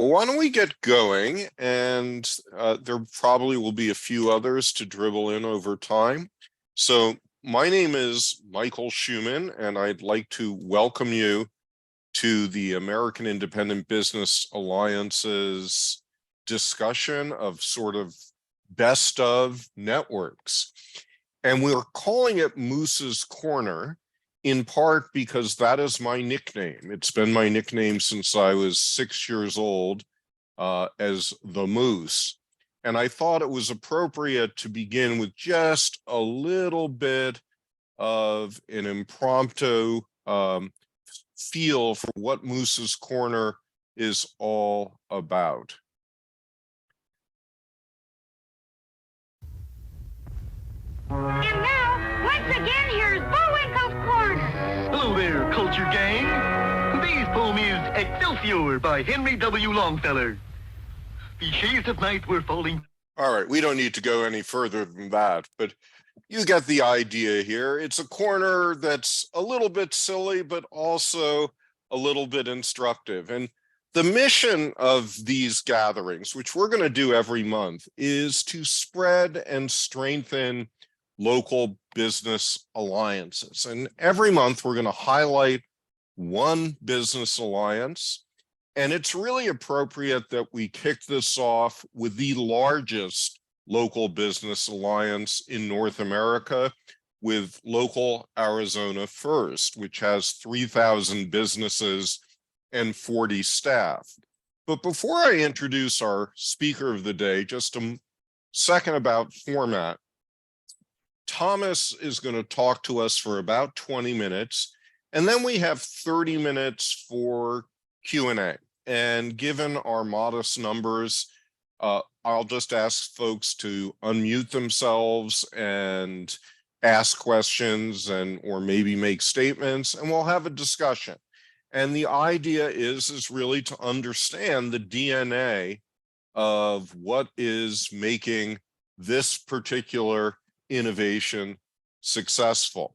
Why don't we get going? And there probably will be a few others to dribble in over time. So my name is Michael Shuman, and I'd like to welcome you to the American Independent Business Alliance's discussion of sort of best of networks. And we're calling it Moose's Corner, in part because that is my nickname. It's been my nickname since I was 6 years old, as the Moose. And I thought it was appropriate to begin with just a little bit of an impromptu feel for what Moose's Corner is all about. And now, once again, here's Bullwinkle's Corner. Hello there, Culture Gang. Today's poem is Excelsior by Henry W. Longfellow. The shades of night were falling. All right, we don't need to go any further than that, but you get the idea here. It's a corner that's a little bit silly, but also a little bit instructive. And the mission of these gatherings, which we're going to do every month, is to spread and strengthen local business alliances. And every month we're going to highlight one business alliance. And it's really appropriate that we kick this off with the largest local business alliance in North America, with Local Arizona First, which has 3,000 businesses and 40 staff. But before I introduce our speaker of the day, just a second about format. Thomas is going to talk to us for about 20 minutes, and then we have 30 minutes for Q&A. And given our modest numbers, I'll just ask folks to unmute themselves and ask questions or maybe make statements, and we'll have a discussion. And the idea is really to understand the DNA of what is making this particular innovation successful.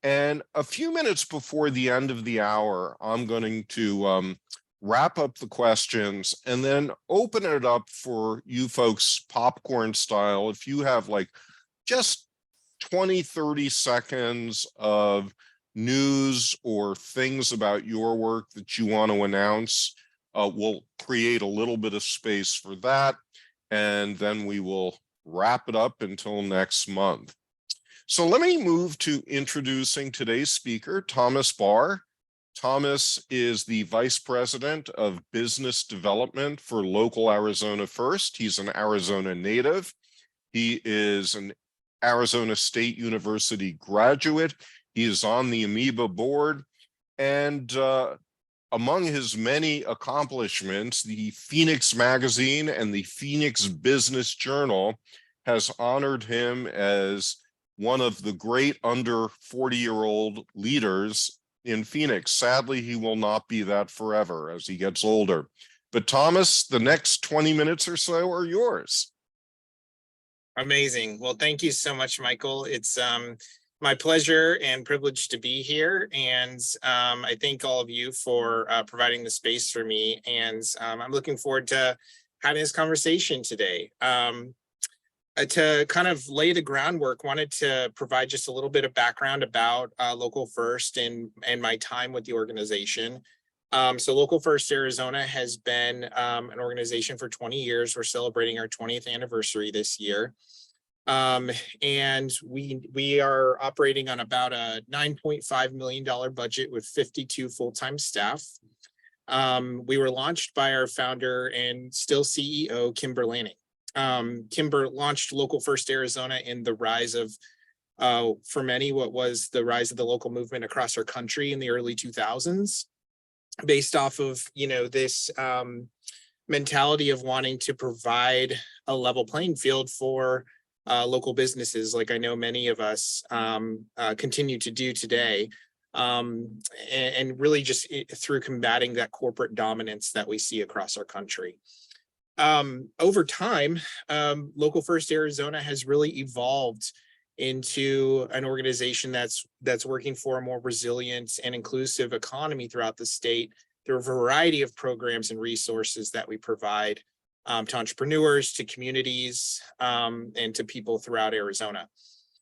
And a few minutes before the end of the hour, I'm going to wrap up the questions and then open it up for you folks popcorn style. If you have like just 20, 30 seconds of news or things about your work that you want to announce, we'll create a little bit of space for that. And then we will wrap it up until next month. So let me move to introducing today's speaker, Thomas Barr. Thomas is the Vice President of Business Development for Local Arizona First. He's an Arizona native. He is an Arizona State University graduate. He is on the Amoeba board. And among his many accomplishments, the Phoenix Magazine and the Phoenix Business Journal has honored him as one of the great under 40-year-old leaders in Phoenix. Sadly, he will not be that forever as he gets older. But Thomas, the next 20 minutes or so are yours. Amazing. Well, thank you so much, Michael. It's my pleasure and privilege to be here. And I thank all of you for providing the space for me. And I'm looking forward to having this conversation today. To kind of lay the groundwork, wanted to provide just a little bit of background about Local First and my time with the organization. So Local First Arizona has been an organization for 20 years. We're celebrating our 20th anniversary this year. And we are operating on about a $9.5 million budget with 52 full-time staff. We were launched by our founder and still CEO, Kimber Lanning. Kimber launched Local First Arizona in the rise of, for many, what was the rise of the local movement across our country in the early 2000s, based off of, this mentality of wanting to provide a level playing field for local businesses, like I know many of us continue to do today, and really just through combating that corporate dominance that we see across our country. Over time, Local First Arizona has really evolved into an organization that's working for a more resilient and inclusive economy throughout the state there are a variety of programs and resources that we provide to entrepreneurs, to communities, and to people throughout Arizona.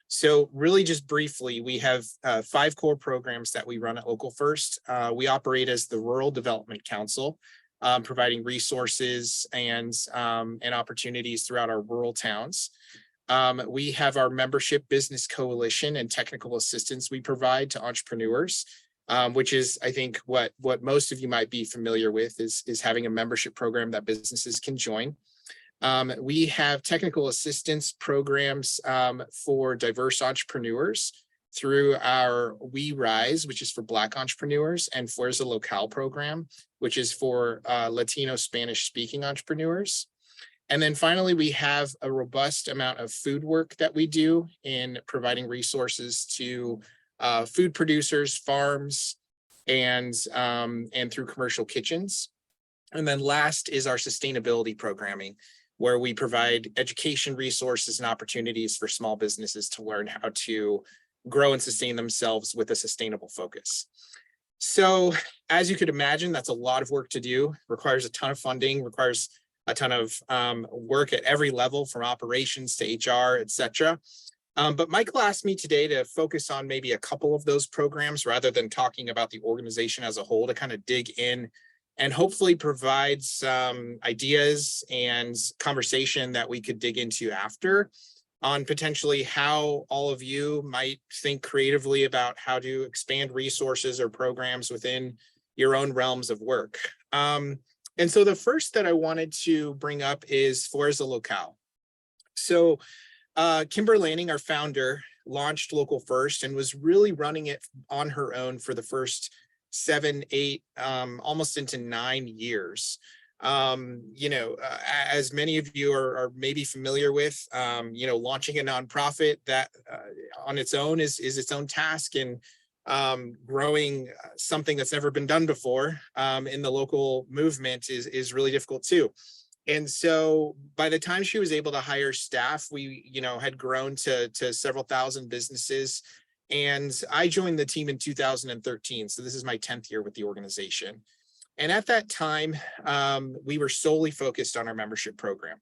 So really just briefly, we have 5 core programs that we run at Local First. We operate as the Rural Development Council, providing resources and opportunities throughout our rural towns. We have our membership business coalition and technical assistance we provide to entrepreneurs, which is, I think, what most of you might be familiar with is having a membership program that businesses can join. We have technical assistance programs for diverse entrepreneurs through our We Rise, which is for Black entrepreneurs, and Fuerza Local program, which is for Latino Spanish speaking entrepreneurs. And then finally, we have a robust amount of food work that we do in providing resources to food producers, farms, and through commercial kitchens. And then last is our sustainability programming, where we provide education resources and opportunities for small businesses to learn how to grow and sustain themselves with a sustainable focus. So as you could imagine, that's a lot of work to do, requires a ton of funding, requires a ton of work at every level, from operations to HR, et cetera. But Michael asked me today to focus on maybe a couple of those programs rather than talking about the organization as a whole, to kind of dig in and hopefully provide some ideas and conversation that we could dig into after on potentially how all of you might think creatively about how to expand resources or programs within your own realms of work. And so the first that I wanted to bring up is Fuerza Local. So Kimber Lanning, our founder, launched Local First and was really running it on her own for the first 7, 8, almost into 9 years. As many of you are maybe familiar with, launching a nonprofit that on its own is its own task, and growing something that's never been done before in the local movement is really difficult too. And so by the time she was able to hire staff, we had grown to several thousand businesses. And I joined the team in 2013. So this is my 10th year with the organization. And at that time, we were solely focused on our membership program.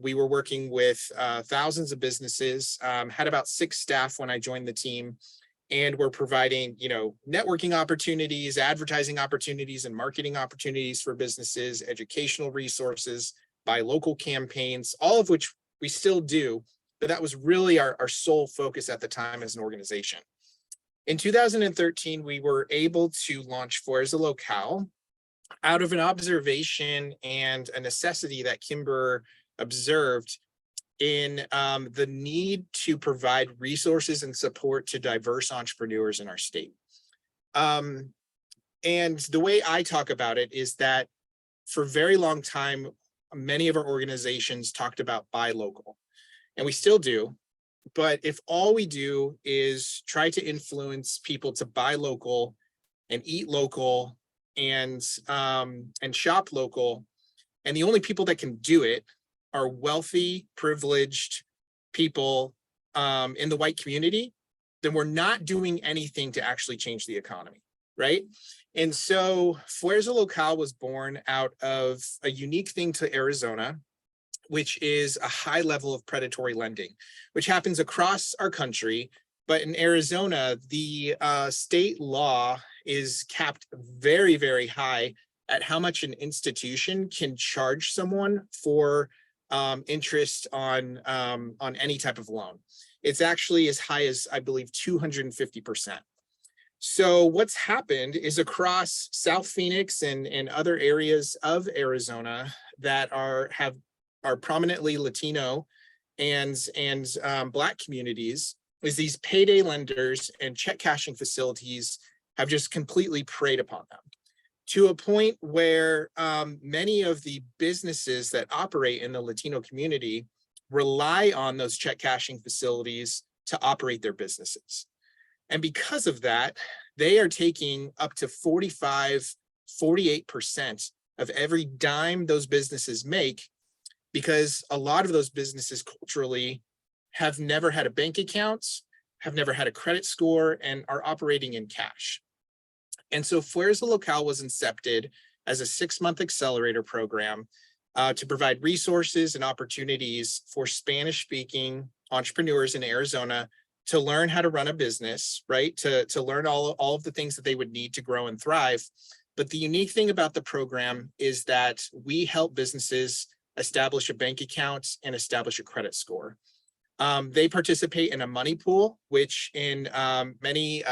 We were working with thousands of businesses, had about 6 staff when I joined the team, and we're providing, networking opportunities, advertising opportunities, and marketing opportunities for businesses, educational resources, buy local campaigns, all of which we still do, but that was really our sole focus at the time as an organization. In 2013, we were able to launch Fuerza Local out of an observation and a necessity that Kimber observed in the need to provide resources and support to diverse entrepreneurs in our state. And the way I talk about it is that for a very long time, many of our organizations talked about buy local, and we still do. But if all we do is try to influence people to buy local and eat local and shop local, and the only people that can do it are wealthy, privileged people in the white community, then we're not doing anything to actually change the economy, right? And so Fuerza Local was born out of a unique thing to Arizona, which is a high level of predatory lending, which happens across our country. But in Arizona, the state law is capped very, very high at how much an institution can charge someone for interest on any type of loan. It's actually as high as, I believe, 250%. So what's happened is across South Phoenix and other areas of Arizona that are prominently Latino and Black communities, is these payday lenders and check cashing facilities have just completely preyed upon them, to a point where many of the businesses that operate in the Latino community rely on those check cashing facilities to operate their businesses. And because of that, they are taking up to 48% of every dime those businesses make, because a lot of those businesses culturally have never had a bank account, have never had a credit score, and are operating in cash. And so Fuerza Local was incepted as a 6-month accelerator program to provide resources and opportunities for Spanish-speaking entrepreneurs in Arizona to learn how to run a business, right? To learn all of the things that they would need to grow and thrive. But the unique thing about the program is that we help businesses establish a bank account and establish a credit score. They participate in a money pool, which in many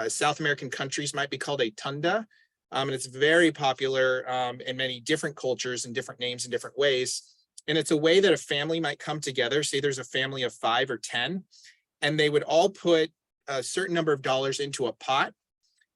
South American countries might be called a tunda. And it's very popular in many different cultures and different names in different ways. And it's a way that a family might come together. Say there's a family of 5 or 10, and they would all put a certain number of dollars into a pot.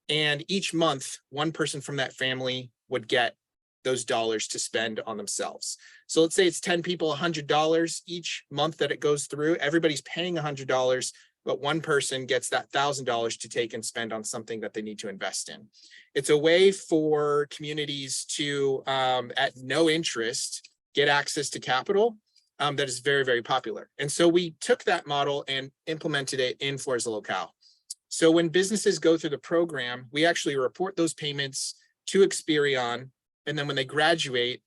And each month, one person from that family would get those dollars to spend on themselves. So let's say it's 10 people, $100 each month that it goes through. Everybody's paying $100, but one person gets that $1,000 to take and spend on something that they need to invest in. It's a way for communities to, at no interest, get access to capital that is very, very popular. And so we took that model and implemented it in Fuerza Local. So when businesses go through the program, we actually report those payments to Experian. And then when they graduate,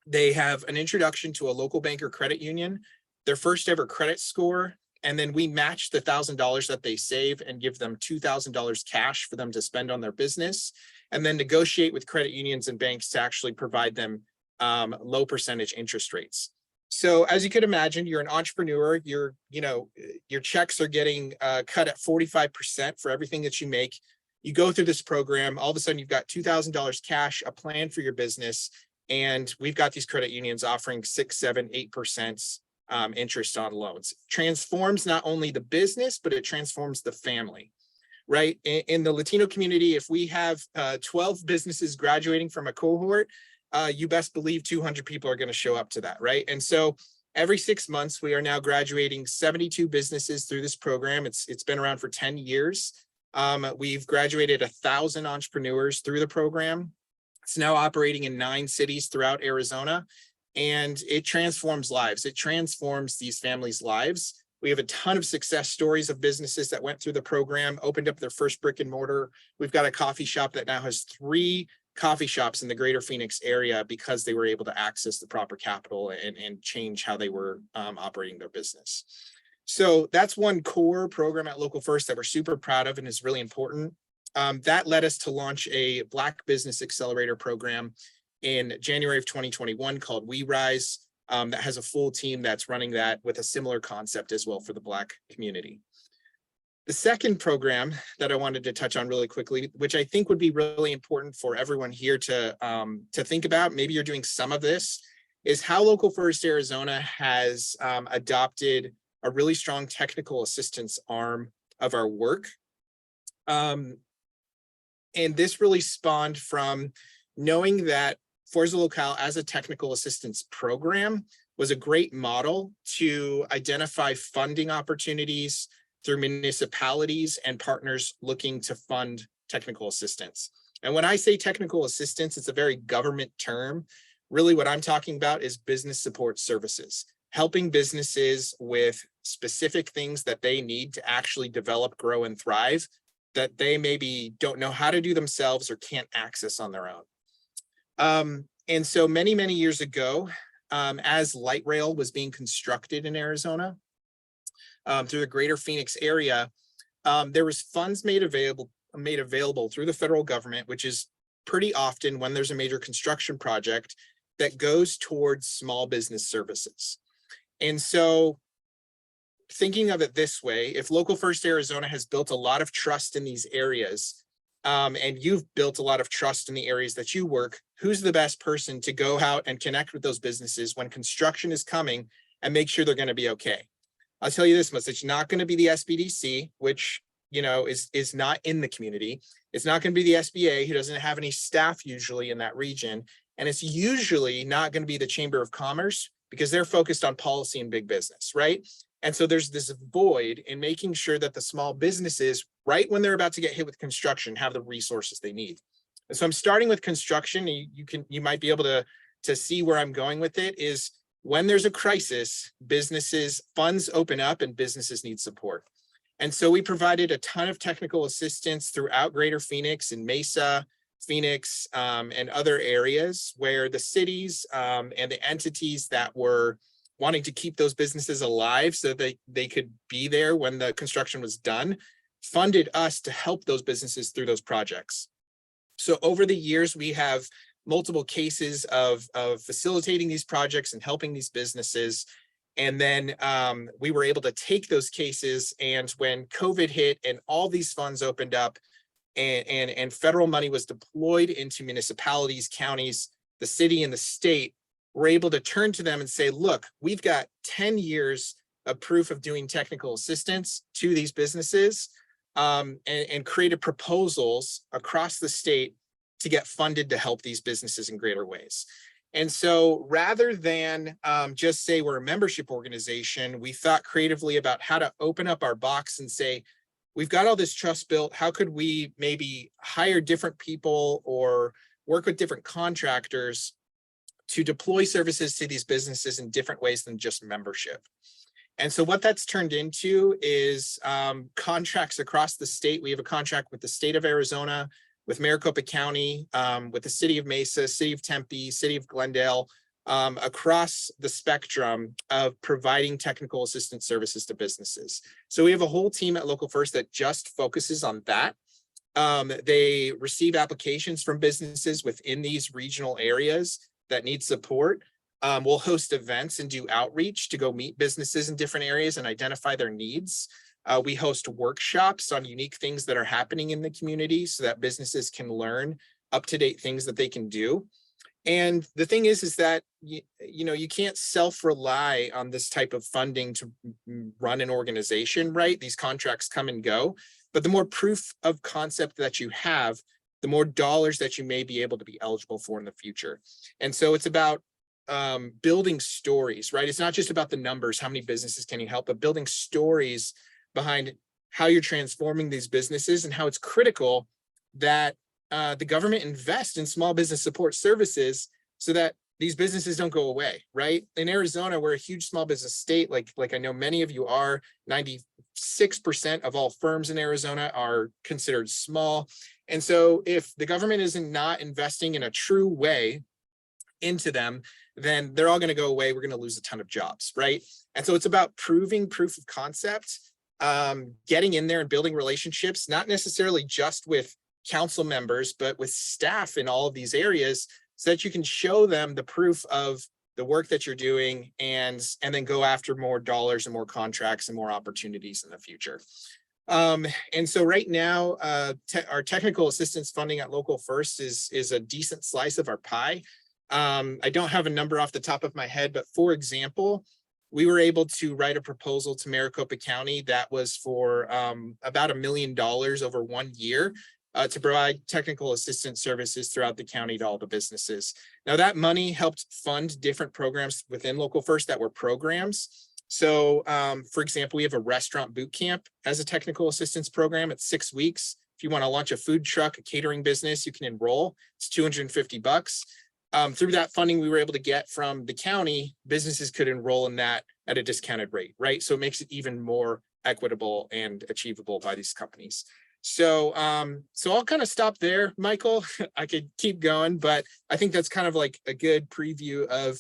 they have an introduction to a local bank or credit union, their first ever credit score, and then we match the $1,000 that they save and give them $2,000 cash for them to spend on their business, and then negotiate with credit unions and banks to actually provide them low percentage interest rates. So as you could imagine, you're an entrepreneur, your checks are getting cut at 45% for everything that you make. You go through this program, all of a sudden you've got $2,000 cash, a plan for your business, and we've got these credit unions offering 6, 7, 8% interest on loans. Transforms not only the business, but it transforms the family, right? In the Latino community, if we have 12 businesses graduating from a cohort, you best believe 200 people are going to show up to that, right? And so every 6 months, we are now graduating 72 businesses through this program. It's been around for 10 years. We've graduated 1,000 entrepreneurs through the program. It's now operating in 9 cities throughout Arizona, and it transforms lives. It transforms these families' lives. We have a ton of success stories of businesses that went through the program, opened up their first brick and mortar. We've got a coffee shop that now has 3 coffee shops in the greater Phoenix area because they were able to access the proper capital and change how they were operating their business. So that's one core program at Local First that we're super proud of and is really important. That led us to launch a Black Business Accelerator program in January of 2021 called We Rise, that has a full team that's running that with a similar concept as well for the Black community. The second program that I wanted to touch on really quickly, which I think would be really important for everyone here to think about, maybe you're doing some of this, is how Local First Arizona has adopted a really strong technical assistance arm of our work. And this really spawned from knowing that Fuerza Local as a technical assistance program was a great model to identify funding opportunities through municipalities and partners looking to fund technical assistance. And when I say technical assistance, it's a very government term. Really what I'm talking about is business support services, helping businesses with specific things that they need to actually develop, grow, and thrive that they maybe don't know how to do themselves or can't access on their own. And so many, many years ago, as light rail was being constructed in Arizona, through the greater Phoenix area, there was funds made available through the federal government, which is pretty often when there's a major construction project that goes towards small business services. And so thinking of it this way, if Local First Arizona has built a lot of trust in these areas, and you've built a lot of trust in the areas that you work, who's the best person to go out and connect with those businesses when construction is coming and make sure they're going to be okay? I'll tell you this much, it's not going to be the SBDC, which, is not in the community. It's not going to be the SBA, who doesn't have any staff usually in that region. And it's usually not going to be the Chamber of Commerce because they're focused on policy and big business, right? And so there's this void in making sure that the small businesses, right when they're about to get hit with construction, have the resources they need. And so I'm starting with construction. You might be able to see where I'm going with it is, when there's a crisis, businesses, funds open up and businesses need support. And so we provided a ton of technical assistance throughout Greater Phoenix and Mesa, Phoenix, and other areas where the cities and the entities that were wanting to keep those businesses alive so that they could be there when the construction was done, funded us to help those businesses through those projects. So over the years, we have multiple cases of facilitating these projects and helping these businesses. And then we were able to take those cases, and when COVID hit and all these funds opened up and federal money was deployed into municipalities, counties, the city and the state, we're able to turn to them and say, look, we've got 10 years of proof of doing technical assistance to these businesses, and created proposals across the state to get funded to help these businesses in greater ways. And so rather than just say we're a membership organization, we thought creatively about how to open up our box and say, we've got all this trust built. How could we maybe hire different people or work with different contractors to deploy services to these businesses in different ways than just membership? And so what that's turned into is contracts across the state. We have a contract with the state of Arizona, with Maricopa County, with the city of Mesa, city of Tempe, city of Glendale, across the spectrum of providing technical assistance services to businesses. So we have a whole team at Local First that just focuses on that. They receive applications from businesses within these regional areas that need support. We'll host events and do outreach to go meet businesses in different areas and identify their needs. We host workshops on unique things that are happening in the community so that businesses can learn up-to-date things that they can do. And the thing is that, you can't self-rely on this type of funding to run an organization, right? These contracts come and go, but the more proof of concept that you have, the more dollars that you may be able to be eligible for in the future. And so it's about building stories, right? It's not just about the numbers, how many businesses can you help, but building stories behind how you're transforming these businesses and how it's critical that the government invest in small business support services so that these businesses don't go away, right? In Arizona, we're a huge small business state, like I know many of you are. 96% of all firms in Arizona are considered small. And so if the government is not investing in a true way into them, then they're all going to go away. We're going to lose a ton of jobs, right? And so it's about proving proof of concept, getting in there and building relationships, not necessarily just with council members, but with staff in all of these areas, so that you can show them the proof of the work that you're doing and then go after more dollars and more contracts and more opportunities in the future. And so right now, our technical assistance funding at Local First is a decent slice of our pie. I don't have a number off the top of my head, but for example, we were able to write a proposal to Maricopa County that was for about $1 million over 1 year to provide technical assistance services throughout the county to all the businesses. Now that money helped fund different programs within Local First that were programs. So for example, we have a restaurant boot camp as a technical assistance program. It's 6 weeks. If you want to launch a food truck, a catering business, you can enroll. It's $250. Through that funding we were able to get from the county, businesses could enroll in that at a discounted rate, right? So it makes it even more equitable and achievable by these companies. So I'll kind of stop there, Michael. I could keep going, but I think that's kind of like a good preview of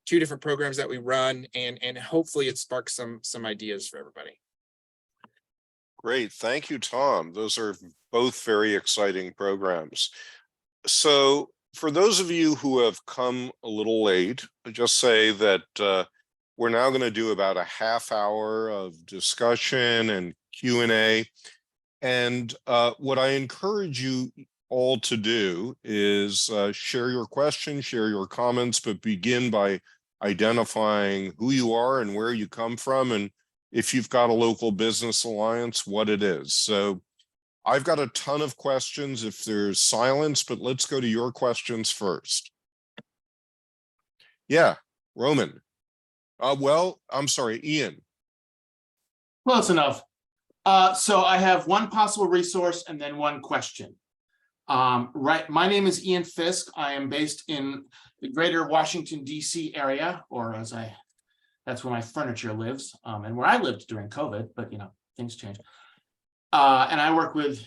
2 different programs that we run, and hopefully it sparks some ideas for everybody. Great. Thank you, Tom. Those are both very exciting programs. So for those of you who have come a little late, I'll just say that we're now going to do about a half hour of discussion and Q&A. And what I encourage you all to do is share your questions, share your comments, but begin by identifying who you are and where you come from, and if you've got a local business alliance, what it is. So I've got a ton of questions if there's silence, but let's go to your questions first. Yeah, Roman. Well, I'm sorry, Ian. Close enough. So I have one possible resource and then one question. Right, my name is Ian Fisk. I am based in the greater Washington, D.C. area, or that's where my furniture lives, and where I lived during COVID, but things change. And I work with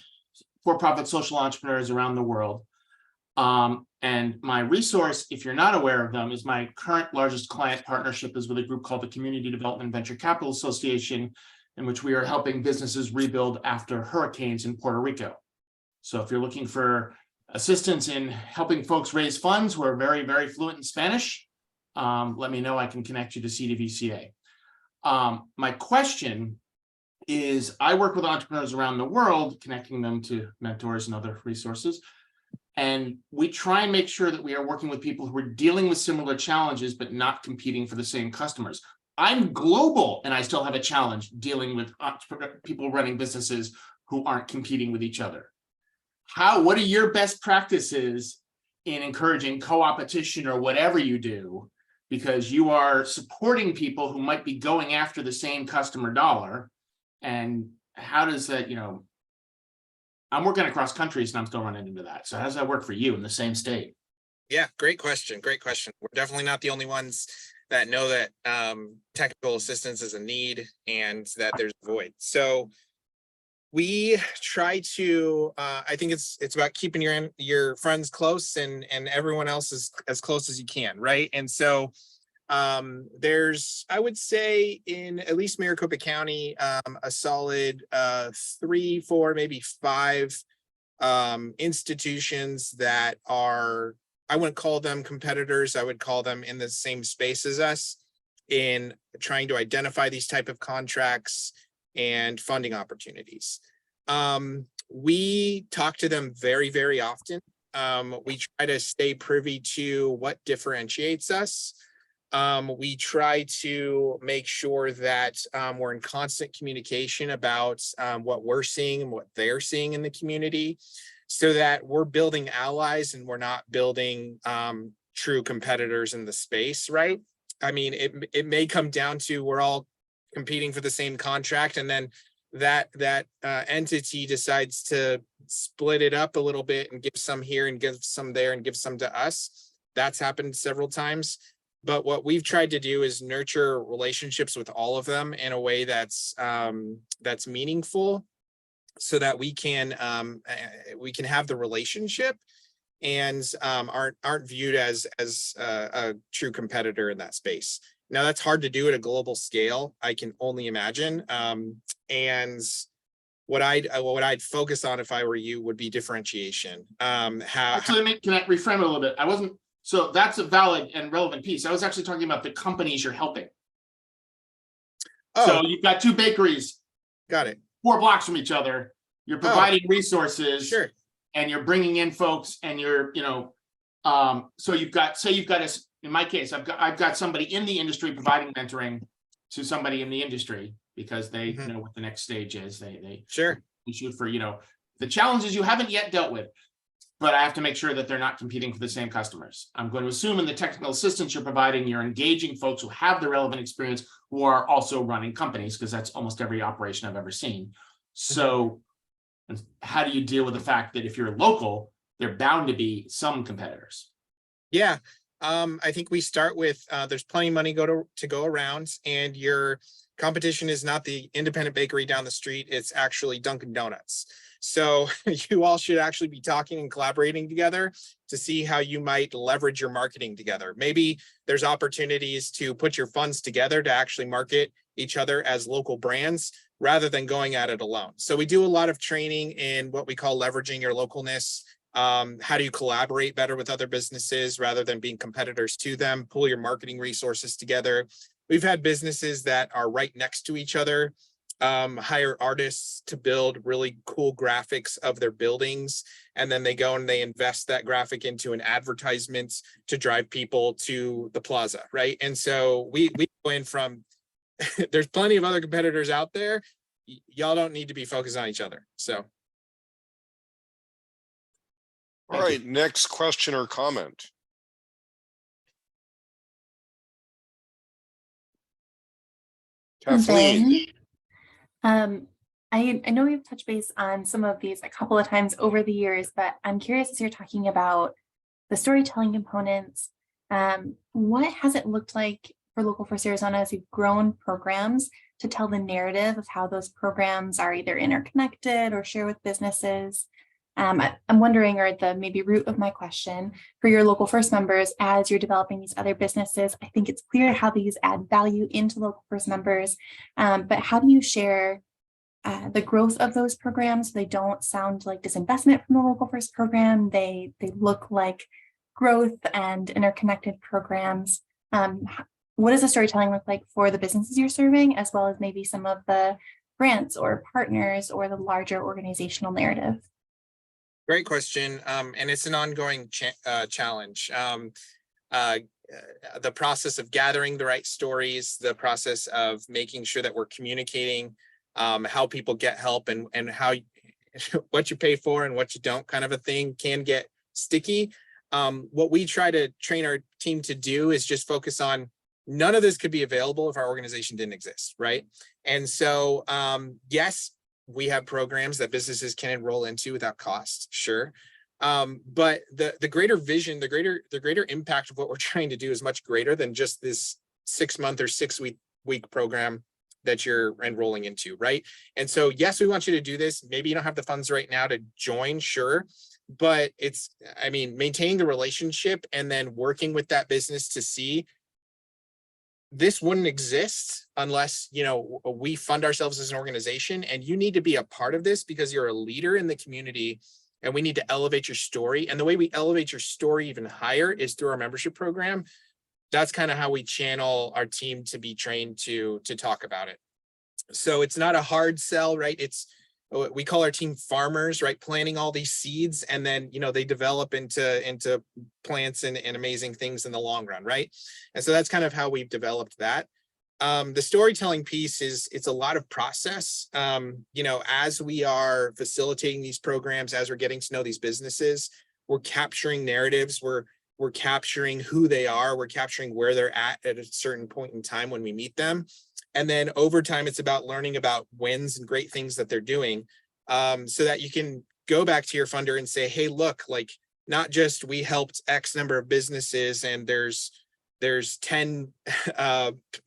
for-profit social entrepreneurs around the world. And my resource, if you're not aware of them, is my current largest client partnership is with a group called the Community Development Venture Capital Association, in which we are helping businesses rebuild after hurricanes in Puerto Rico. So if you're looking for assistance in helping folks raise funds who are very, very fluent in Spanish, let me know. I can connect you to CDVCA. My question is, I work with entrepreneurs around the world, connecting them to mentors and other resources. And we try and make sure that we are working with people who are dealing with similar challenges, but not competing for the same customers. I'm global, and I still have a challenge dealing with people running businesses who aren't competing with each other. What are your best practices in encouraging co-opetition or whatever you do, because you are supporting people who might be going after the same customer dollar? And how does that, I'm working across countries and I'm still running into that. So how does that work for you in the same state? Yeah, great question. Great question. We're definitely not the only ones that know that technical assistance is a need and that there's a void. So we try to, I think it's about keeping your friends close and everyone else is as close as you can, right? And so there's, I would say, in at least Maricopa County, a solid 3, 4, maybe 5 institutions that are, I wouldn't call them competitors, I would call them in the same space as us in trying to identify these type of contracts and funding opportunities. We talk to them very, very often. We try to stay privy to what differentiates us. We try to make sure that we're in constant communication about what we're seeing and what they're seeing in the community, so that we're building allies and we're not building true competitors in the space, right? I mean, it may come down to we're all competing for the same contract, and then that entity decides to split it up a little bit and give some here and give some there and give some to us. That's happened several times. But what we've tried to do is nurture relationships with all of them in a way that's meaningful, so that we can have the relationship and aren't viewed as a true competitor in that space. Now that's hard to do at a global scale, I can only imagine. And what I'd focus on if I were you would be differentiation. Actually, can I reframe it a little bit? So that's a valid and relevant piece. I was actually talking about the companies you're helping. Oh, so you've got 2 bakeries. Got it. 4 blocks from each other. You're providing resources. Sure. And you're bringing in folks, and you're, so you've got, in my case, I've got somebody in the industry providing mentoring to somebody in the industry, because they know what the next stage is. They sure shoot for, the challenges you haven't yet dealt with. But I have to make sure that they're not competing for the same customers. I'm going to assume in the technical assistance you're providing, you're engaging folks who have the relevant experience, who are also running companies, because that's almost every operation I've ever seen. So how do you deal with the fact that if you're local, there are bound to be some competitors? Yeah, I think we start with there's plenty of money to go around, and your competition is not the independent bakery down the street, it's actually Dunkin' Donuts. So you all should actually be talking and collaborating together to see how you might leverage your marketing together. Maybe there's opportunities to put your funds together to actually market each other as local brands rather than going at it alone. So we do a lot of training in what we call leveraging your localness. How do you collaborate better with other businesses rather than being competitors to them? Pull your marketing resources together. We've had businesses that are right next to each other, hire artists to build really cool graphics of their buildings, and then they go and they invest that graphic into an advertisement to drive people to the plaza, right? And so we go in from, there's plenty of other competitors out there. Y'all don't need to be focused on each other. So. All right, next question or comment. Kathleen. I know we've touched base on some of these a couple of times over the years, but I'm curious, as you're talking about the storytelling components, what has it looked like for Local First Arizona as you've grown programs to tell the narrative of how those programs are either interconnected or share with businesses. I'm wondering, or at the maybe root of my question, for your local first members, as you're developing these other businesses, I think it's clear how these add value into local first members, but how do you share the growth of those programs? They don't sound like disinvestment from the local first program. They look like growth and interconnected programs. What does the storytelling look like for the businesses you're serving, as well as maybe some of the grants or partners or the larger organizational narrative? Great question. And it's an ongoing challenge. The process of gathering the right stories, the process of making sure that we're communicating how people get help and how what you pay for and what you don't, kind of a thing, can get sticky. What we try to train our team to do is just focus on none of this could be available if our organization didn't exist, right? And so, yes, we have programs that businesses can enroll into without cost, sure. But the greater vision, the greater impact of what we're trying to do is much greater than just this 6-month or 6-week program that you're enrolling into, right? And so, yes, we want you to do this. Maybe you don't have the funds right now to join, sure. But maintaining the relationship and then working with that business to see this wouldn't exist unless, we fund ourselves as an organization, and you need to be a part of this because you're a leader in the community and we need to elevate your story. And the way we elevate your story even higher is through our membership program. That's kind of how we channel our team to be trained to talk about it. So it's not a hard sell, right? We call our team farmers, right? Planting all these seeds, and then, they develop into plants and amazing things in the long run, right? And so that's kind of how we've developed that. The storytelling piece it's a lot of process. As we are facilitating these programs, as we're getting to know these businesses, we're capturing narratives, we're capturing who they are, we're capturing where they're at a certain point in time when we meet them. And then over time, it's about learning about wins and great things that they're doing, so that you can go back to your funder and say, hey, look, like, not just we helped X number of businesses and there's 10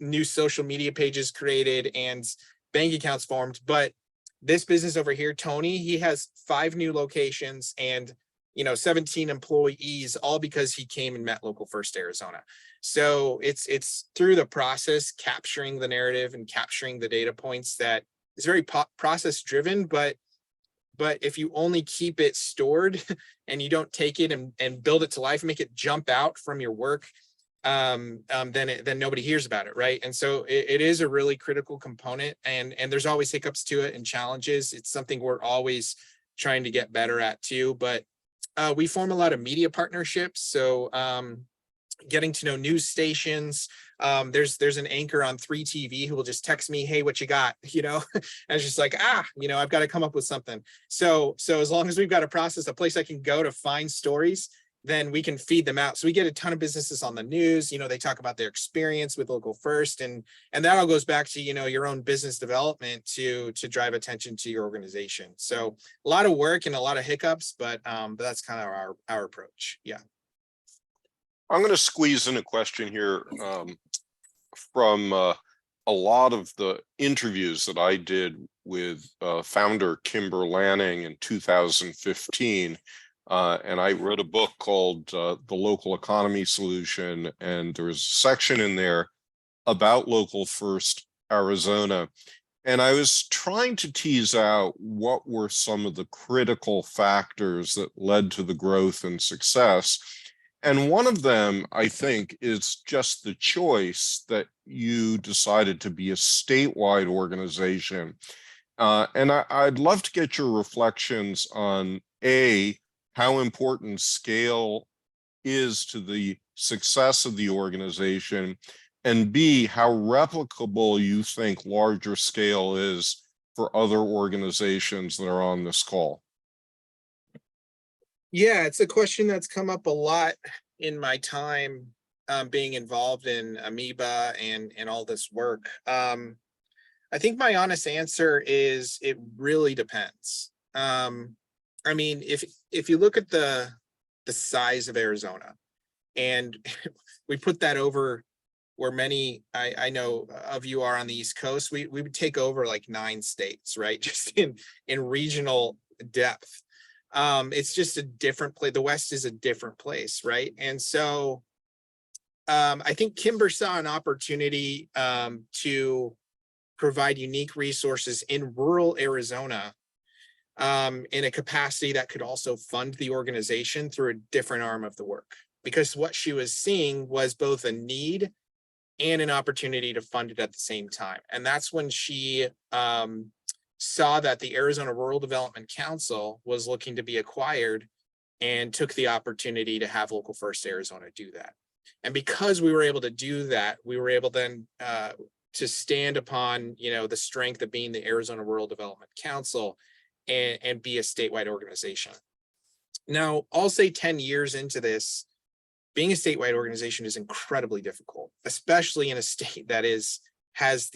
new social media pages created and bank accounts formed, but this business over here, Tony, he has 5 new locations and 17 employees, all because he came and met Local First Arizona. So it's through the process, capturing the narrative and capturing the data points, that is very process driven, but if you only keep it stored and you don't take it and build it to life, make it jump out from your work, then nobody hears about it, right? And so it is a really critical component, and there's always hiccups to it and challenges. It's something we're always trying to get better at too, but we form a lot of media partnerships. So getting to know news stations. There's an anchor on 3 TV who will just text me, hey, what you got? And it's just like, I've got to come up with something. So as long as we've got a process, a place I can go to find stories, then we can feed them out. So we get a ton of businesses on the news. They talk about their experience with Local First, and that all goes back to, your own business development to drive attention to your organization. So a lot of work and a lot of hiccups, but that's kind of our approach. Yeah. I'm going to squeeze in a question here from a lot of the interviews that I did with founder Kimber Lanning in 2015. And I wrote a book called The Local Economy Solution, and there's a section in there about Local First Arizona. And I was trying to tease out what were some of the critical factors that led to the growth and success. And one of them, I think, is just the choice that you decided to be a statewide organization. And I'd love to get your reflections on A, how important scale is to the success of the organization, and B, how replicable you think larger scale is for other organizations that are on this call. Yeah, it's a question that's come up a lot in my time being involved in Amoeba and all this work. I think my honest answer is it really depends. If you look at the size of Arizona and we put that over where many I know of you are on the East Coast, we would take over like 9 states, right? Just in regional depth. It's just a different place. The West is a different place, right? And so I think Kimber saw an opportunity to provide unique resources in rural Arizona in a capacity that could also fund the organization through a different arm of the work. Because what she was seeing was both a need and an opportunity to fund it at the same time. And that's when she saw that the Arizona Rural Development Council was looking to be acquired and took the opportunity to have Local First Arizona do that. And because we were able to do that, we were able then to stand upon, the strength of being the Arizona Rural Development Council and be a statewide organization. Now, I'll say 10 years into this, being a statewide organization is incredibly difficult, especially in a state that is as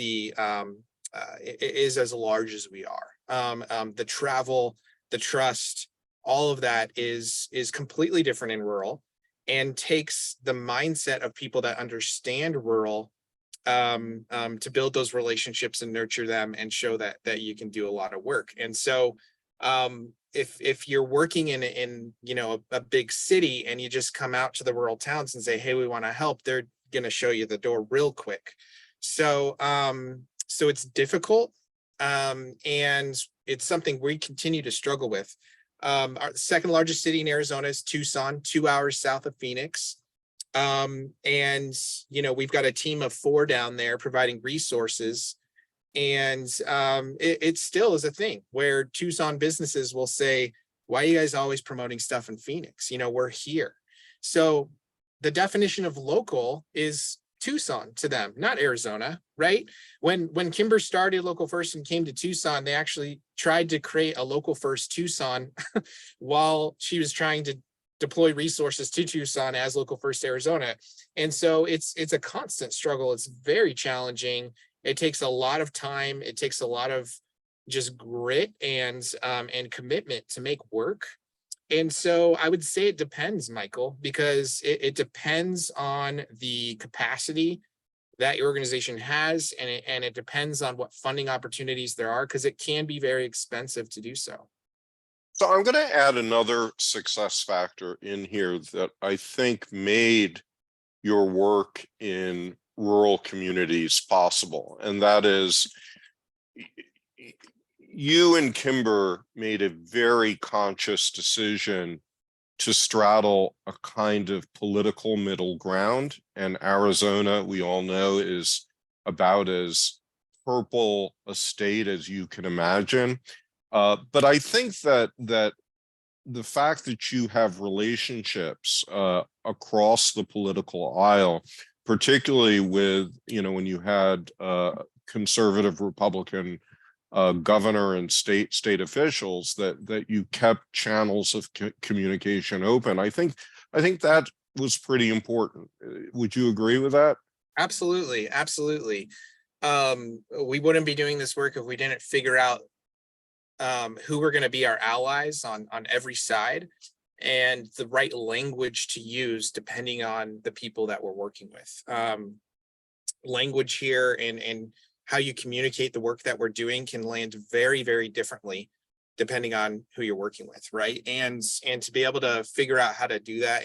large as we are. The travel, the trust, all of that is completely different in rural, and takes the mindset of people that understand rural to build those relationships and nurture them and show that you can do a lot of work. And so if you're working in a big city and you just come out to the rural towns and say, hey, we want to help, they're going to show you the door real quick. So it's difficult, and it's something we continue to struggle with. Our second largest city in Arizona is Tucson, 2 hours south of Phoenix. And we've got a team of 4 down there providing resources. And it still is a thing where Tucson businesses will say, why are you guys always promoting stuff in Phoenix? We're here. So the definition of local is Tucson to them, not Arizona, right? When Kimber started Local First and came to Tucson, they actually tried to create a Local First Tucson while she was trying to deploy resources to Tucson as Local First Arizona. And so it's a constant struggle. It's very challenging. It takes a lot of time. It takes a lot of just grit and commitment to make work. And so I would say it depends, Michael, because it depends on the capacity that your organization has, and it depends on what funding opportunities there are, because it can be very expensive to do so. So I'm going to add another success factor in here that I think made your work in rural communities possible. And that is, you and Kimber made a very conscious decision to straddle a kind of political middle ground. And Arizona, we all know, is about as purple a state as you can imagine. But I think that the fact that you have relationships across the political aisle, particularly with, when you had conservative Republican governor and state officials, that you kept channels of communication open. I think that was pretty important. Would you agree with that? Absolutely. We wouldn't be doing this work if we didn't figure out who were going to be our allies on every side, and the right language to use depending on the people that we're working with. Language here and how you communicate the work that we're doing can land very, very differently depending on who you're working with, right? And to be able to figure out how to do that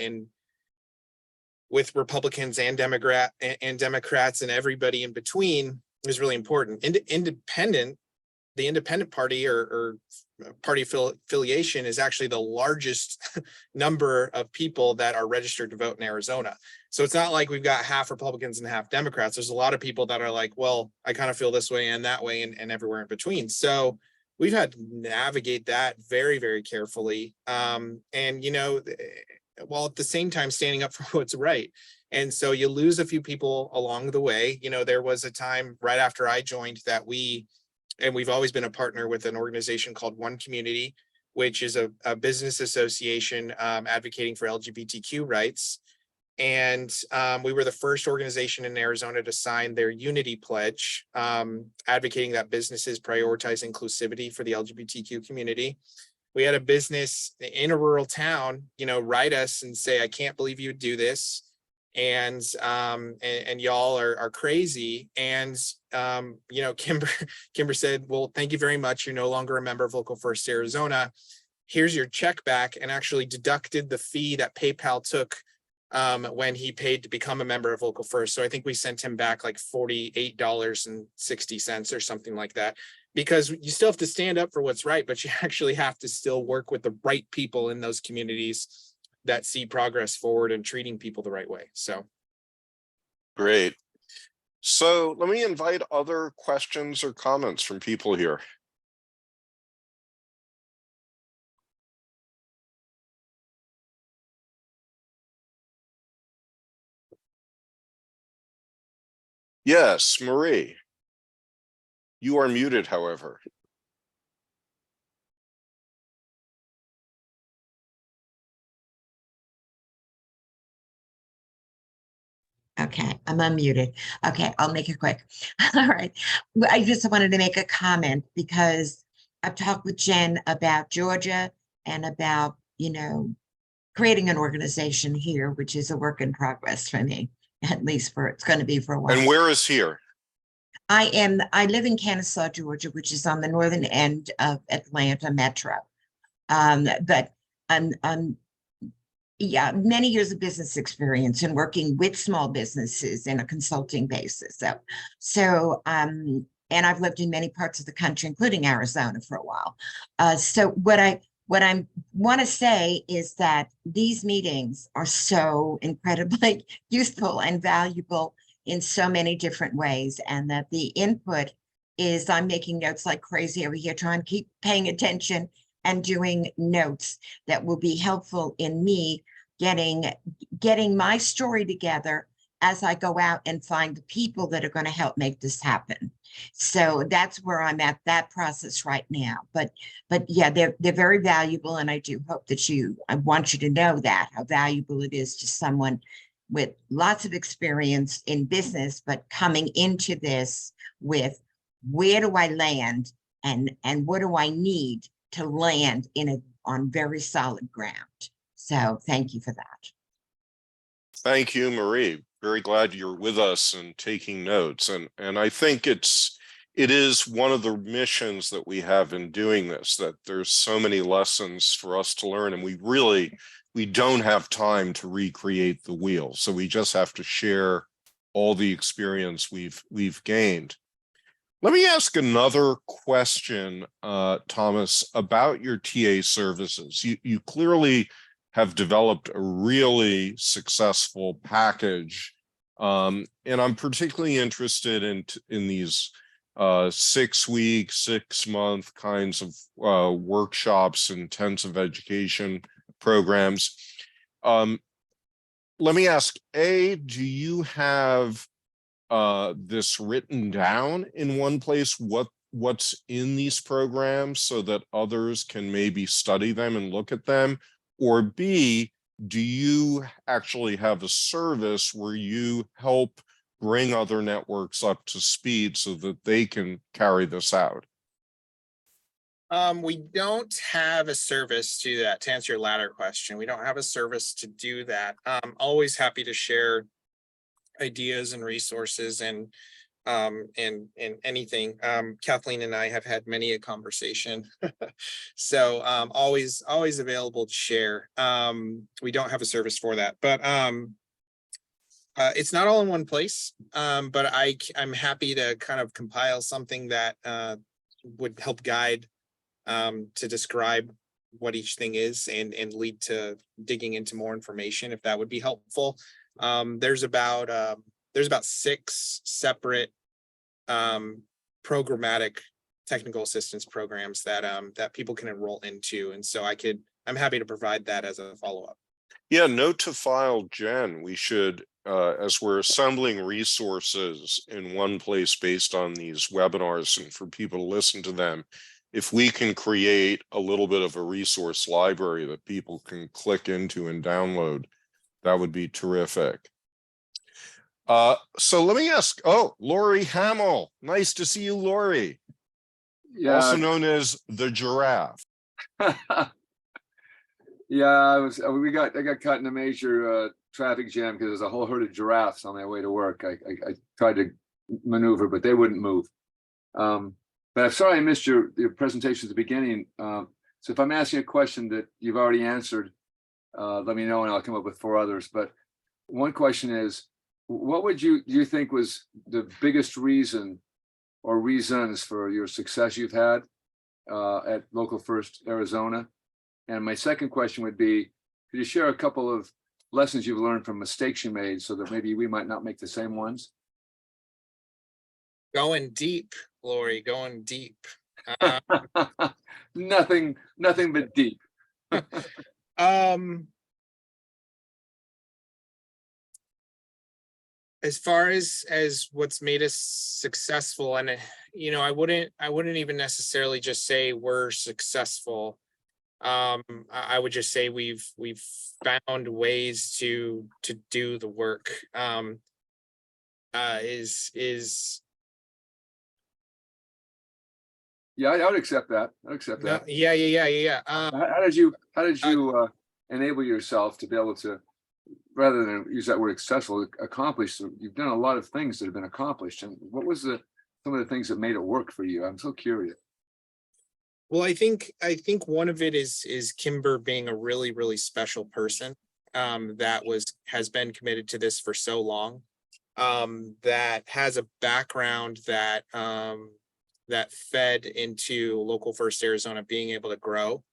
with Republicans and Democrats and everybody in between is really important. The independent party or party affiliation is actually the largest number of people that are registered to vote in Arizona. So it's not like we've got half Republicans and half Democrats. There's a lot of people that are like, well, I kind of feel this way and that way and everywhere in between. So we've had to navigate that very, very carefully. While at the same time standing up for what's right. And so you lose a few people along the way. There was a time right after I joined that we've always been a partner with an organization called One Community, which is a business association advocating for LGBTQ rights. And we were the first organization in Arizona to sign their Unity Pledge, advocating that businesses prioritize inclusivity for the LGBTQ community. We had a business in a rural town, write us and say, I can't believe you would do this. and y'all are crazy. And Kimber said, well, thank you very much. You're no longer a member of Local First Arizona. Here's your check back, and actually deducted the fee that PayPal took when he paid to become a member of Local First. So I think we sent him back like $48.60 or something like that, because you still have to stand up for what's right, but you actually have to still work with the right people in those communities that see progress forward and treating people the right way. So Great. So let me invite other questions or comments from people here. Yes, Marie. You are muted, however. Okay, I'm unmuted. Okay, I'll make it quick. All right. Well, I just wanted to make a comment because I've talked with Jen about Georgia and about, creating an organization here, which is a work in progress for me, at least it's going to be for a while. And where is here? I live in Kennesaw, Georgia, which is on the northern end of Atlanta Metro. But I'm many years of business experience and working with small businesses in a consulting basis. And I've lived in many parts of the country, including Arizona for a while. So what I want to say is that these meetings are so incredibly useful and valuable in so many different ways, and that the input is, I'm making notes like crazy over here, trying to keep paying attention and doing notes that will be helpful in me getting my story together as I go out and find the people that are going to help make this happen. So that's where I'm at that process right now. But yeah, they're very valuable, and I do hope that I want you to know that how valuable it is to someone with lots of experience in business, but coming into this with, where do I land and what do I need to land on very solid ground. So thank you for that. Thank you, Marie. Very glad you're with us and taking notes. And I think it is one of the missions that we have in doing this, that there's so many lessons for us to learn, and we don't have time to recreate the wheel. So we just have to share all the experience we've gained. Let me ask another question, Thomas, about your TA services. You clearly have developed a really successful package. And I'm particularly interested in these 6-week, 6-month kinds of workshops, intensive education programs. Let me ask, do you have this written down in one place, what's in these programs, so that others can maybe study them and look at them? Or B, do you actually have a service where you help bring other networks up to speed so that they can carry this out? We don't have a service to that. To answer your latter question, we don't have a service to do that. Always happy to share ideas and resources and anything. Kathleen and I have had many a conversation. So always available to share. We don't have a service for that, but it's not all in one place. But I'm happy to kind of compile something that would help guide to describe what each thing is and lead to digging into more information, if that would be helpful. There's about 6 separate programmatic technical assistance programs that people can enroll into, and so I'm happy to provide that as a follow-up. Yeah, note to file, Jen. We should, as we're assembling resources in one place based on these webinars and for people to listen to them, if we can create a little bit of a resource library that people can click into and download, that would be terrific. So let me ask, Lori Hamill. Nice to see you, Lori. Yeah. Also known as the giraffe. Yeah, I got cut in a major traffic jam because there's a whole herd of giraffes on my way to work. I tried to maneuver, but they wouldn't move. But I'm sorry I missed your presentation at the beginning. So if I'm asking a question that you've already answered, let me know and I'll come up with 4 others. But one question is, what would do you think was the biggest reason or reasons for your success you've had at Local First Arizona? And my second question would be, could you share a couple of lessons you've learned from mistakes you made so that maybe we might not make the same ones? Going deep, Lori, going deep. Nothing but deep. As far as what's made us successful, and you know, I wouldn't even necessarily just say we're successful. I would just say we've found ways to do the work. Yeah, I would accept that. I'd accept that. Yeah. How did you enable yourself to be able to, rather than use that word successful, accomplish? You've done a lot of things that have been accomplished, and what was some of the things that made it work for you? I'm so curious. Well, I think one of it is Kimber being a really, really special person that has been committed to this for so long, that has a background that fed into Local First Arizona being able to grow.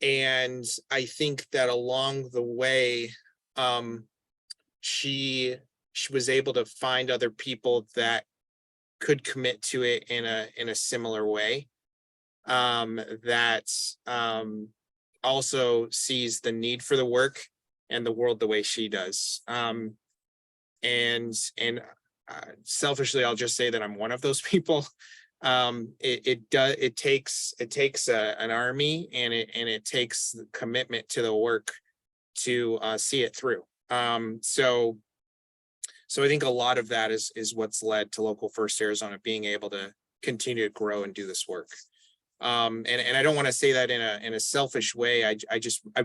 And I think that along the way, she was able to find other people that could commit to it in a similar way, that also sees the need for the work and the world the way she does. And selfishly, I'll just say that I'm one of those people. It takes an army, and it takes the commitment to the work to see it through. So I think a lot of that is what's led to Local First Arizona being able to continue to grow and do this work. And I don't want to say that in a selfish way. I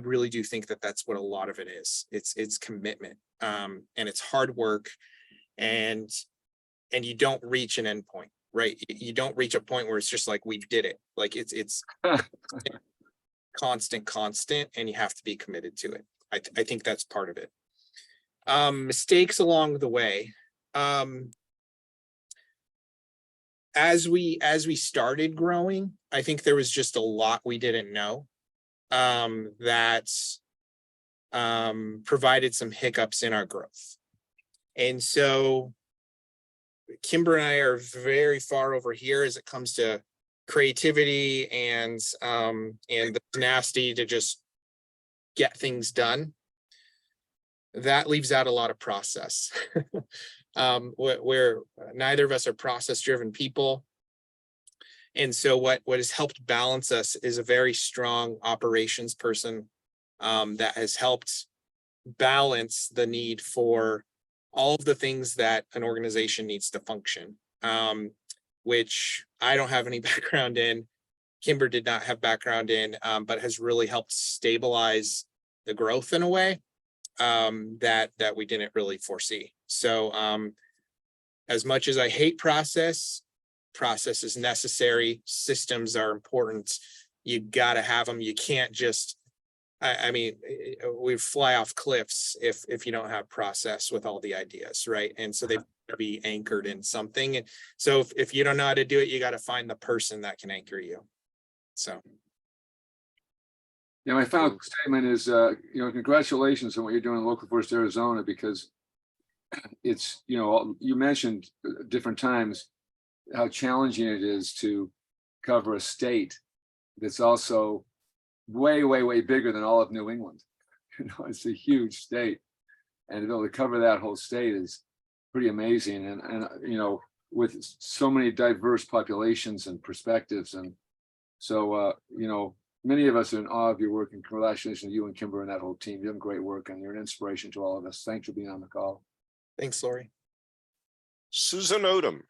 really do think that that's what a lot of it is. It's commitment, and it's hard work, and you don't reach an endpoint, right? You don't reach a point where it's just like, we did it. Like it's constant, and you have to be committed to it. I think that's part of it. Mistakes along the way. As we started growing, I think there was just a lot we didn't know, that provided some hiccups in our growth. And so Kimber and I are very far over here as it comes to creativity and the tenacity to just get things done. That leaves out a lot of process. Where neither of us are process-driven people. And so what has helped balance us is a very strong operations person, that has helped balance the need for all of the things that an organization needs to function, which I don't have any background in. Kimber did not have background in, but has really helped stabilize the growth in a way that we didn't really foresee. So as much as I hate process is necessary. Systems are important. You got to have them. You can't just, I mean, we fly off cliffs if you don't have process with all the ideas, right? And so they've got to be anchored in something. And so if you don't know how to do it, you got to find the person that can anchor you. So. Yeah, my final statement is, congratulations on what you're doing in Local First Arizona, because it's, you mentioned different times how challenging it is to cover a state that's also way, way, way bigger than all of New England. It's a huge state, and to be able to cover that whole state is pretty amazing. And with so many diverse populations and perspectives, and so many of us are in awe of your work, and congratulations to you and Kimber and that whole team. You're doing great work, and you're an inspiration to all of us. Thanks for being on the call. Thanks, Lori. Susan Odom.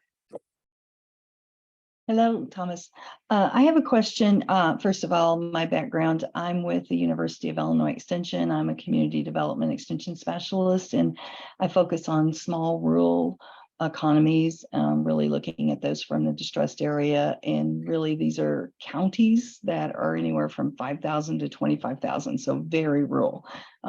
Hello, Thomas. I have a question. First of all, my background, I'm with the University of Illinois Extension. I'm a community development extension specialist, and I focus on small rural economies, really looking at those from the distressed area. And really, these are counties that are anywhere from 5,000 to 25,000, so very rural,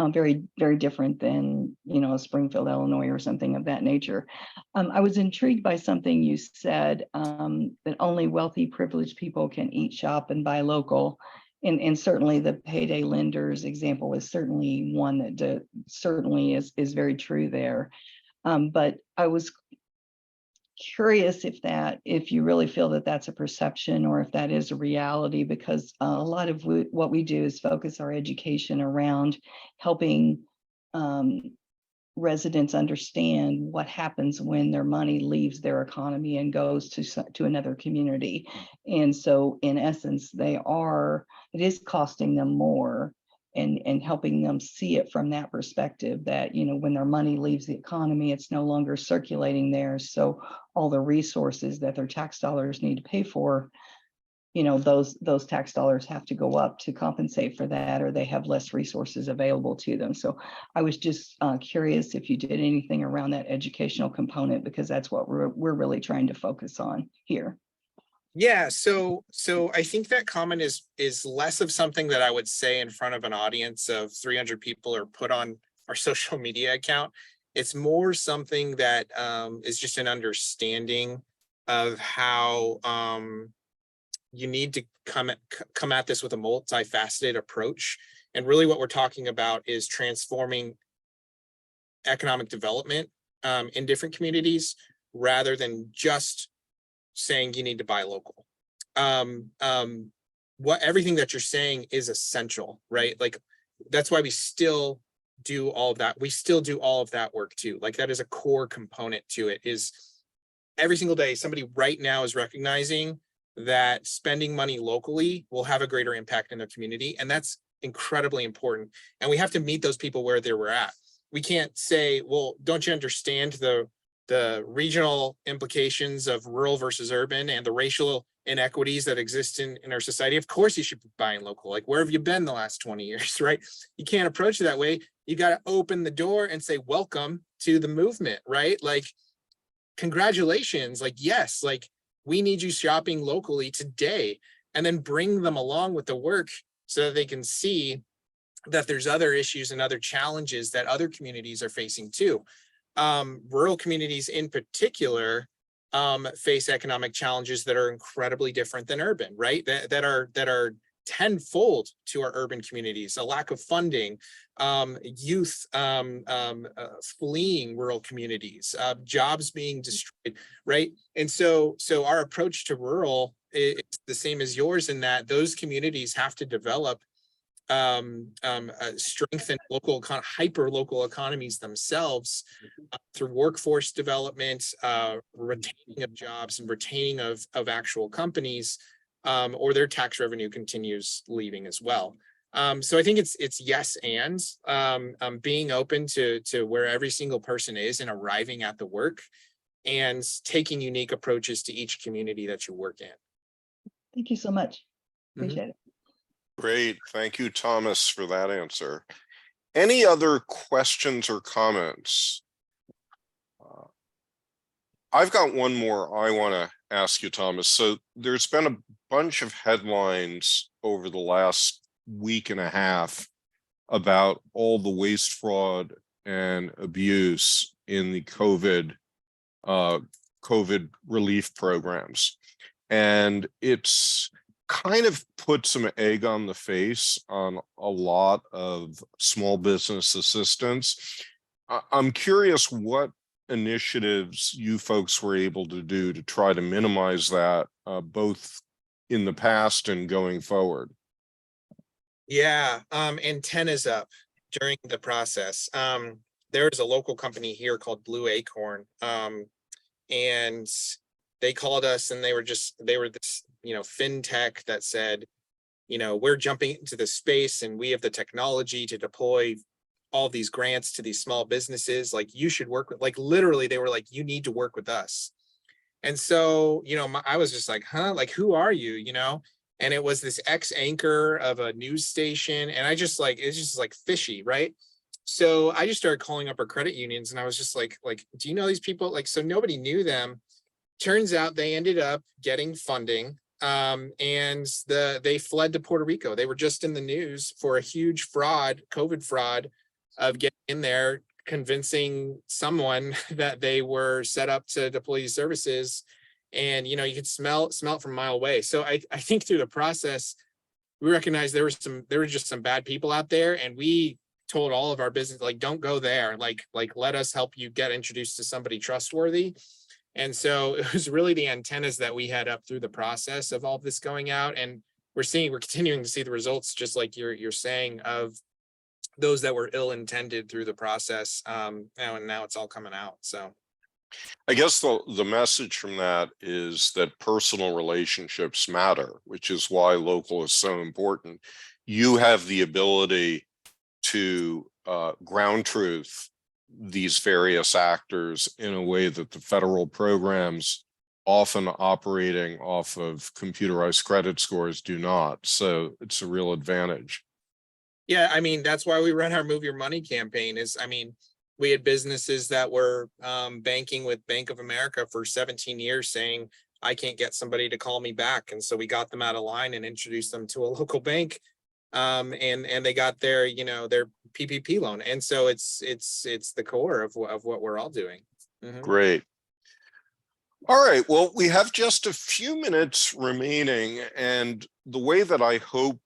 very, very different than, Springfield, Illinois, or something of that nature. I was intrigued by something you said, that only wealthy, privileged people can eat, shop, and buy local. And certainly the payday lenders example is certainly one that certainly is very true there. But I was curious if you really feel that that's a perception or if that is a reality, because a lot of what we do is focus our education around helping residents understand what happens when their money leaves their economy and goes to another community. And so in essence, it is costing them more, and helping them see it from that perspective that, when their money leaves the economy, it's no longer circulating there. So all the resources that their tax dollars need to pay for, those tax dollars have to go up to compensate for that, or they have less resources available to them. So I was just curious if you did anything around that educational component, because that's what we're really trying to focus on here. Yeah, so I think that comment is less of something that I would say in front of an audience of 300 people or put on our social media account. It's more something that is just an understanding of how you need to come at this with a multifaceted approach. And really what we're talking about is transforming economic development in different communities, rather than just saying you need to buy local. Everything that you're saying is essential, right? Like, that's why we still do all of that. We still do all of that work too. Like, that is a core component to it. Is every single day, somebody right now is recognizing that spending money locally will have a greater impact in their community. And that's incredibly important. And we have to meet those people where they were at. We can't say, well, don't you understand the regional implications of rural versus urban and the racial inequities that exist in our society? Of course you should be buying local. Like, where have you been the last 20 years, right? You can't approach it that way. You got to open the door and say, welcome to the movement, right? Like, congratulations. Like, yes, like, we need you shopping locally today, and then bring them along with the work so that they can see that there's other issues and other challenges that other communities are facing too. Rural communities in particular face economic challenges that are incredibly different than urban, right? That are tenfold to our urban communities: a lack of funding, youth fleeing rural communities, jobs being destroyed, right? And so our approach to rural is the same as yours, in that those communities have to develop strengthen local hyper local economies themselves through workforce development, retaining of jobs, and retaining of actual companies, or their tax revenue continues leaving as well. So I think it's yes, and being open to where every single person is and arriving at the work, and taking unique approaches to each community that you work in. Thank you so much. Appreciate it. Great. Thank you, Thomas, for that answer. Any other questions or comments? I've got one more I want to ask you, Thomas. So there's been a bunch of headlines over the last week and a half about all the waste, fraud, and abuse in the COVID relief programs. And it's kind of put some egg on the face on a lot of small business assistance. I'm curious what initiatives you folks were able to do to try to minimize that, both in the past and going forward. Yeah, antennas up during the process. There's a local company here called Blue Acorn, and they called us, and they were this, fintech that said, we're jumping into the space and we have the technology to deploy all these grants to these small businesses. Like, you should work with, like, literally they were like, you need to work with us. And so, I was just like, huh, like, who are you, And it was this ex-anchor of a news station. And it's just like fishy, right? So I just started calling up our credit unions and I was just like, do you know these people? Like, so nobody knew them. Turns out they ended up getting funding. And they fled to Puerto Rico. They were just in the news for a huge fraud, COVID fraud of getting in there, convincing someone that they were set up to deploy these services. And, you could smell it from a mile away. So I think through the process, we recognized there were just some bad people out there. And we told all of our business, like, don't go there. Like, let us help you get introduced to somebody trustworthy. And so it was really the antennas that we had up through the process of all of this going out. And we're continuing to see the results, just like you're saying, of those that were ill-intended through the process. And now it's all coming out. So I guess the message from that is that personal relationships matter, which is why local is so important. You have the ability to ground truth these various actors in a way that the federal programs, often operating off of computerized credit scores, do not. So it's a real advantage. Yeah, that's why we run our Move Your Money campaign. We had businesses that were banking with Bank of America for 17 years saying, I can't get somebody to call me back. And so we got them out of line and introduced them to a local bank. And they got their PPP loan. And so it's the core of what we're all doing. Mm-hmm. Great. All right, well, we have just a few minutes remaining, and the way that I hope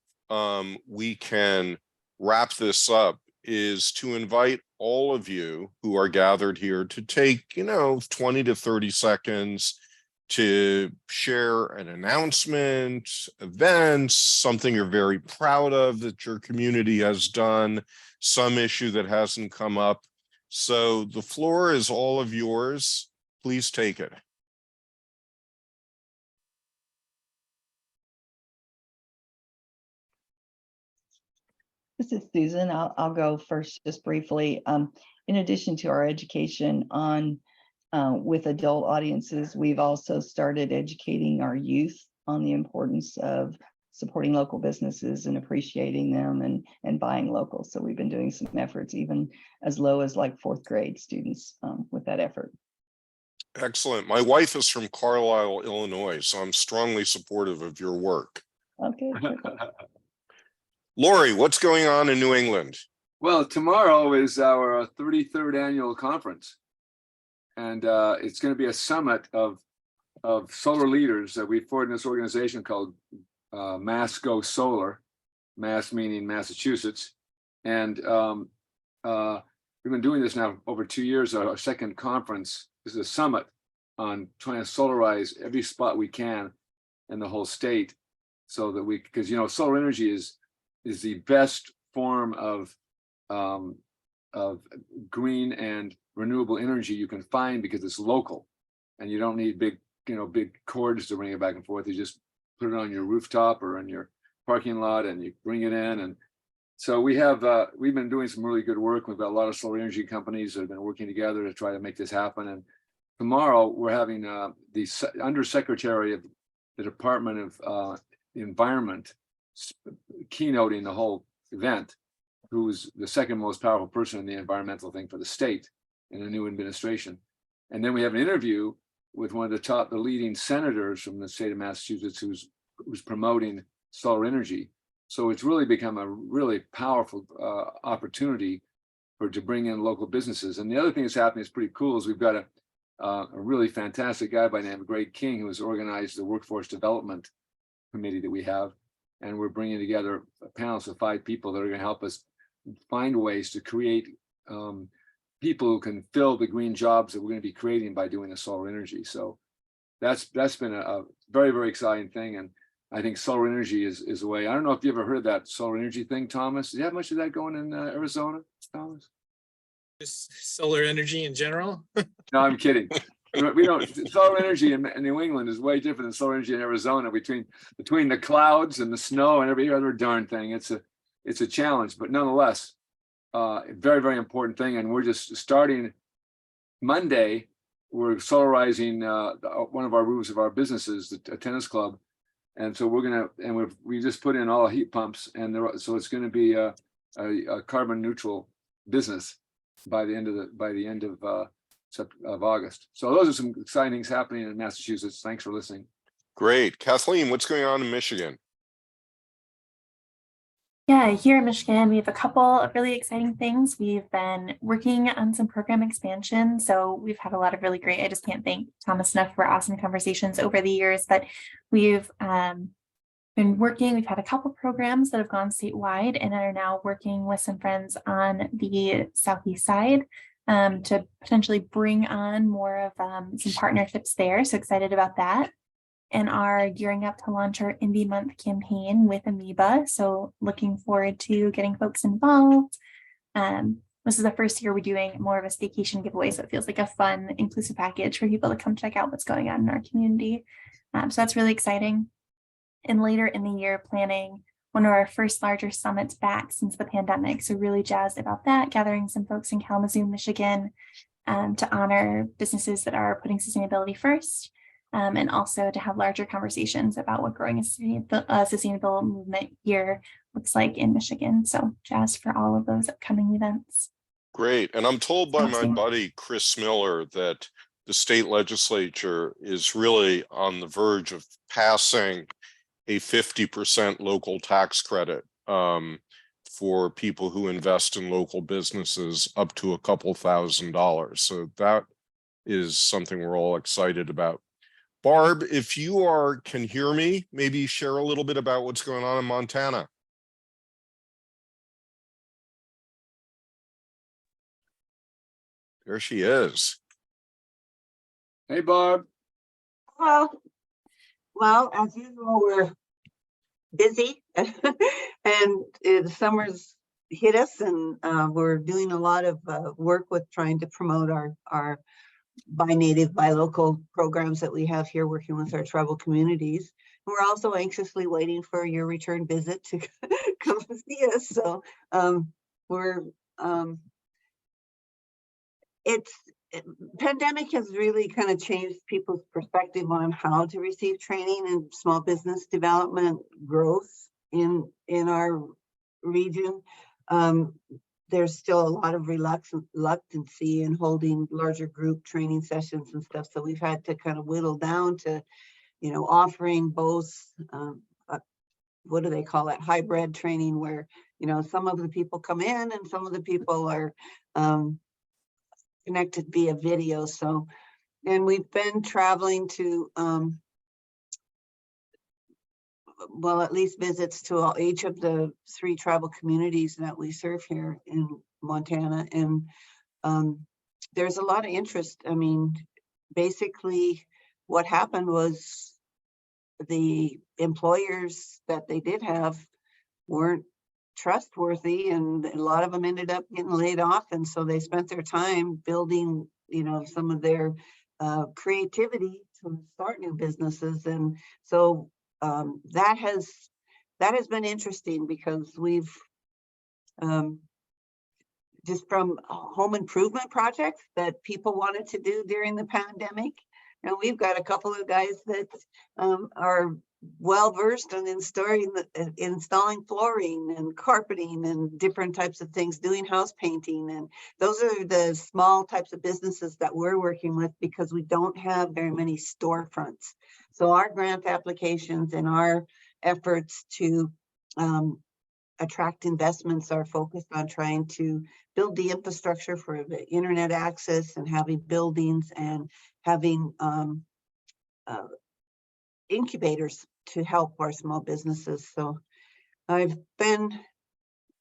we can wrap this up is to invite all of you who are gathered here to take, 20 to 30 seconds to share an announcement, events, something you're very proud of that your community has done, some issue that hasn't come up. So the floor is all of yours. Please take it. This is Susan. I'll go first just briefly. In addition to our education on with adult audiences, we've also started educating our youth on the importance of supporting local businesses and appreciating them and buying local. So we've been doing some efforts even as low as like 4th grade students with that effort. Excellent. My wife is from Carlisle, Illinois, so I'm strongly supportive of your work. Okay. Lori, what's going on in New England? Well, tomorrow is our 33rd annual conference. And it's going to be a summit of solar leaders that we formed in this organization called Mass Go Solar, Mass meaning Massachusetts. And we've been doing this now over 2 years. Our second conference is a summit on trying to solarize every spot we can in the whole state, so that because solar energy is the best form of green and renewable energy you can find, because it's local and you don't need big cords to bring it back and forth. You just put it on your rooftop or in your parking lot and you bring it in. And so we've been doing some really good work. We've got a lot of solar energy companies that have been working together to try to make this happen. And tomorrow we're having the Undersecretary of the Department of Environment keynoting the whole event, who's the second most powerful person in the environmental thing for the state in a new administration. And then we have an interview with one of the leading senators from the state of Massachusetts who's promoting solar energy. So it's really become a really powerful opportunity to bring in local businesses. And the other thing that's happening is pretty cool is we've got a really fantastic guy by the name of Greg King, who has organized the workforce development committee that we have. And we're bringing together panels of 5 people that are going to help us find ways to create people who can fill the green jobs that we're going to be creating by doing the solar energy. So that's been a very, very exciting thing. And I think solar energy is a way. I don't know if you ever heard of that solar energy thing, Thomas. Do you have much of that going in Arizona, Thomas? Just solar energy in general? No, I'm kidding. We don't. Solar energy in New England is way different than solar energy in Arizona. Between the clouds and the snow and every other darn thing, it's a challenge. But nonetheless, a very, very important thing. And we're just starting Monday. we're solarizing one of our roofs of our businesses, a tennis club. And so we just put in all heat pumps, and so it's going to be a carbon neutral business by the end of August. So those are some exciting things happening in Massachusetts. Thanks for listening. Great. Kathleen, what's going on in Michigan? Yeah, here in Michigan, we have a couple of really exciting things. We've been working on some program expansion. So we've had a lot of really great, I just can't thank Thomas enough for awesome conversations over the years, but we've been working, we've had a couple programs that have gone statewide and are now working with some friends on the southeast side to potentially bring on more of some partnerships there. So excited about that. And are gearing up to launch our Indie Month campaign with Amoeba. So looking forward to getting folks involved. This is the first year we're doing more of a staycation giveaway. So it feels like a fun, inclusive package for people to come check out what's going on in our community. So that's really exciting. And later in the year, planning one of our first larger summits back since the pandemic. So really jazzed about that, gathering some folks in Kalamazoo, Michigan, to honor businesses that are putting sustainability first. And also to have larger conversations about what growing a sustainable movement here looks like in Michigan. So jazzed for all of those upcoming events. Great. And I'm told by my Awesome. buddy, Chris Miller, that the state legislature is really on the verge of passing a 50% local tax credit for people who invest in local businesses up to a couple $1,000s. So that is something we're all excited about. Barb, if you can hear me, maybe share a little bit about what's going on in Montana. There she is. Hey, Barb. Hello. Well, as usual, we're busy and the summer's hit us, and we're doing a lot of work with trying to promote our by native, by local programs that we have here working with our tribal communities. We're also anxiously waiting for your return visit to come see us. So pandemic has really kind of changed people's perspective on how to receive training in small business development growth in our region. There's still a lot of reluctancy in holding larger group training sessions and stuff. So we've had to kind of whittle down to, offering both, what do they call it? Hybrid training, where, some of the people come in and some of the people are connected via video. So, and we've been traveling to, well, at least visits to each of the 3 tribal communities that we serve here in Montana. And there's a lot of interest. I mean, basically what happened was the employers that they did have weren't trustworthy, and a lot of them ended up getting laid off. And so they spent their time building, some of their creativity to start new businesses. And so that has been interesting, because we've just from home improvement projects that people wanted to do during the pandemic. And we've got a couple of guys that are well versed in installing flooring and carpeting and different types of things, doing house painting. And those are the small types of businesses that we're working with, because we don't have very many storefronts. So our grant applications and our efforts to attract investments are focused on trying to build the infrastructure for the internet access and having buildings and having incubators to help our small businesses. So I've been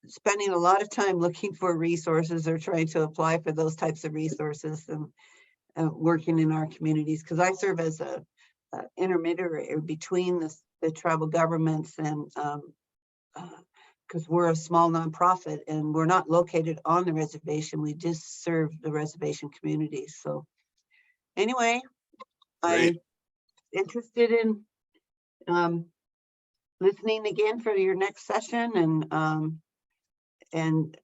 spending a lot of time looking for resources or trying to apply for those types of resources and working in our communities, because I serve as a intermediary between the tribal governments and because we're a small nonprofit and we're not located on the reservation. We just serve the reservation communities. So anyway, I'm interested in listening again for your next session, and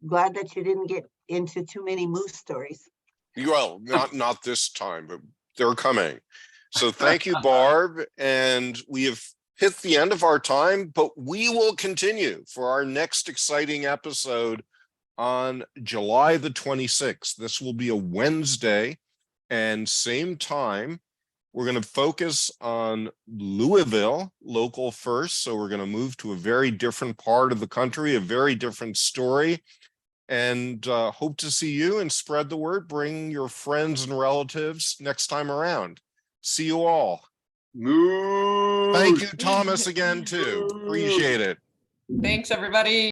glad that you didn't get into too many moose stories. Well, not this time, but they're coming. So thank you, Barb. And we have hit the end of our time, but we will continue for our next exciting episode on July the 26th. This will be a Wednesday, and same time. We're going to focus on Louisville, local first. So we're going to move to a very different part of the country, a very different story, and hope to see you and spread the word. Bring your friends and relatives next time around. See you all. Moose. Thank you, Thomas, again, too. Appreciate it. Thanks, everybody.